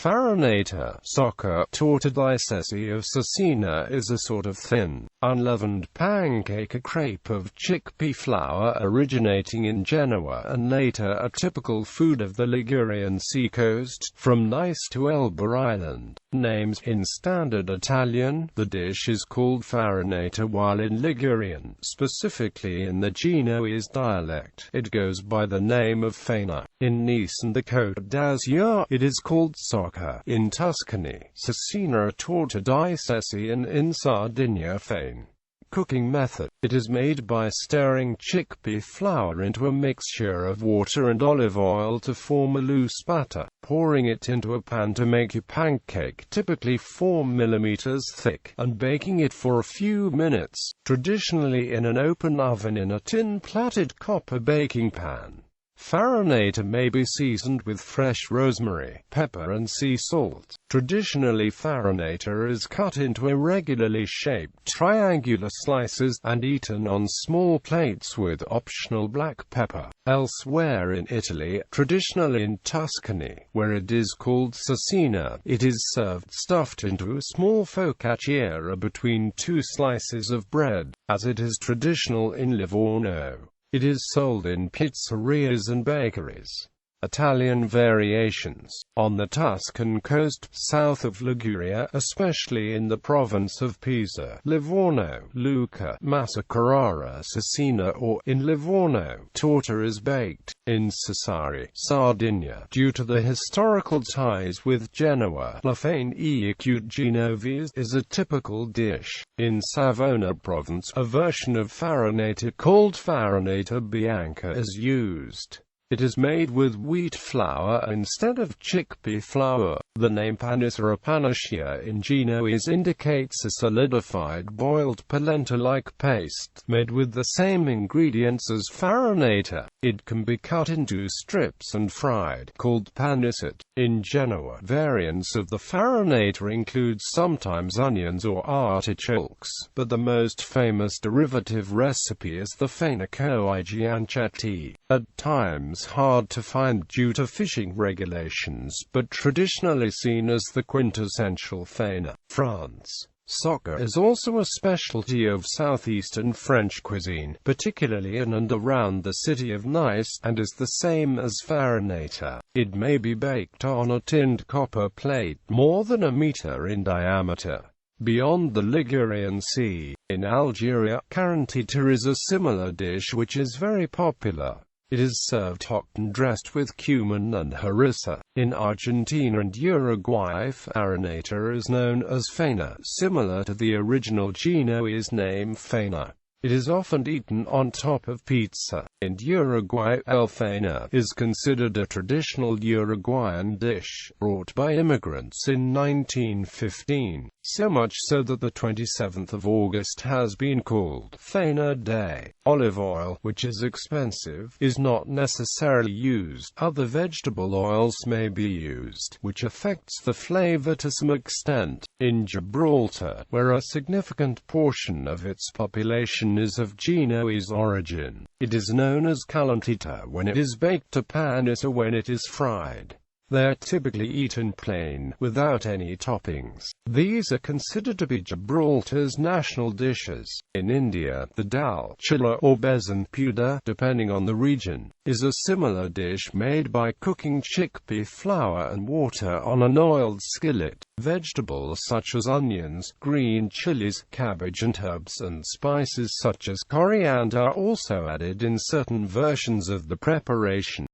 Farinata, socca, torta di ceci of cecina is a sort of thin, unleavened pancake, a crêpe of chickpea flour originating in Genoa and later a typical food of the Ligurian Sea coast, from Nice to Elba Island. Names in standard Italian, the dish is called farinata, while in Ligurian, specifically in the Genoese dialect, it goes by the name of faina. In Nice and the Côte d'Azur, it is called socca. In Tuscany, cecina, torta di ceci, and in Sardinia, fane. Cooking method. It is made by stirring chickpea flour into a mixture of water and olive oil to form a loose batter, pouring it into a pan to make a pancake typically 4 mm thick, and baking it for a few minutes, traditionally in an open oven in a tin-plated copper baking pan. Farinata may be seasoned with fresh rosemary, pepper and sea salt. Traditionally, farinata is cut into irregularly shaped triangular slices, and eaten on small plates with optional black pepper. Elsewhere in Italy, traditionally in Tuscany, where it is called cecina, it is served stuffed into a small focaccia between two slices of bread, as it is traditional in Livorno. It is sold in pizzerias and bakeries. Italian variations. On the Tuscan coast, south of Liguria, especially in the province of Pisa, Livorno, Lucca, Massa Carrara, Cecina, or, in Livorno, torta is baked. In Sassari, Sardinia, due to the historical ties with Genoa, la fane acute Genovese is a typical dish. In Savona province, a version of farinata called farinata bianca is used. It is made with wheat flour instead of chickpea flour. The name panis or panacea in Genoese indicates a solidified boiled polenta-like paste, made with the same ingredients as farinata. It can be cut into strips and fried, called panisette. In Genoa, variants of the farinata include sometimes onions or artichokes, but the most famous derivative recipe is the fana coi gianchetti. At times hard to find due to fishing regulations, but traditionally seen as the quintessential faina. France. Socca is also a specialty of southeastern French cuisine, particularly in and around the city of Nice, and is the same as farinata. It may be baked on a tinned copper plate, more than a meter in diameter. Beyond the Ligurian Sea, in Algeria, carantita is a similar dish which is very popular. It is served hot and dressed with cumin and harissa. In Argentina and Uruguay, farinata is known as faina, similar to the original Genoese name faina. It is often eaten on top of pizza. In Uruguay, el faina is considered a traditional Uruguayan dish, brought by immigrants in 1915, so much so that the 27th of August has been called Faina Day. Olive oil, which is expensive, is not necessarily used. Other vegetable oils may be used, which affects the flavor to some extent. In Gibraltar, where a significant portion of its population is of Genoese origin, it is known as calentita when it is baked, to panissa when it is fried. They are typically eaten plain, without any toppings. These are considered to be Gibraltar's national dishes. In India, the dal, chilla or besan puda, depending on the region, is a similar dish made by cooking chickpea flour and water on an oiled skillet. Vegetables such as onions, green chilies, cabbage and herbs and spices such as coriander are also added in certain versions of the preparation.